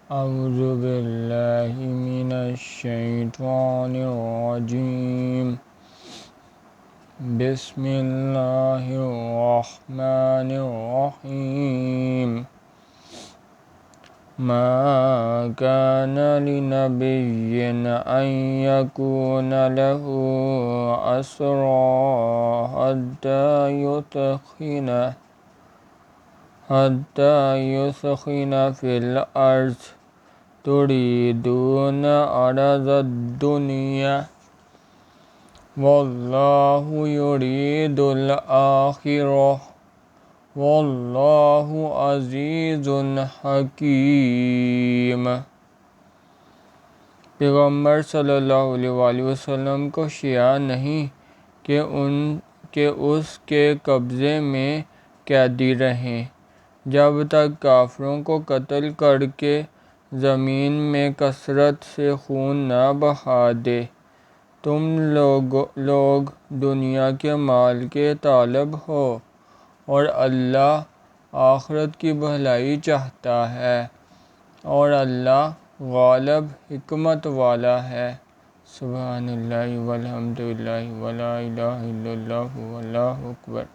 अऊज़ु बिल्लाहि मिनश्शैतानिर्रजीम। बिस्मिल्लाहिर्रहमानिर्रहीम। मा कान लिनबिय्यिन अन यकून लहु अस्रा हत्ता युस्खिन फिल अर्ज़ तुरीदून अरज़द दुनिया वल्लाहु युरीदुल आखिरह वल्लाहु अज़ीज़ुन हकीम। पैगम्बर सल्लल्लाहु अलैहि वसल्लम को शिया नहीं कि उसके कब्ज़े में कैदी रहें जब तक काफिरों को कत्ल करके ज़मीन में कसरत से खून न बहा दे। तुम लोग दुनिया के माल के तालब हो और अल्लाह आखिरत की भलाई चाहता है और अल्लाह गालिब हिकमत वाला है। सुब्हानल्लाहि वल्हम्दुलिल्लाहि वला इलाहा इल्लल्लाहु वल्लाहु अकबर।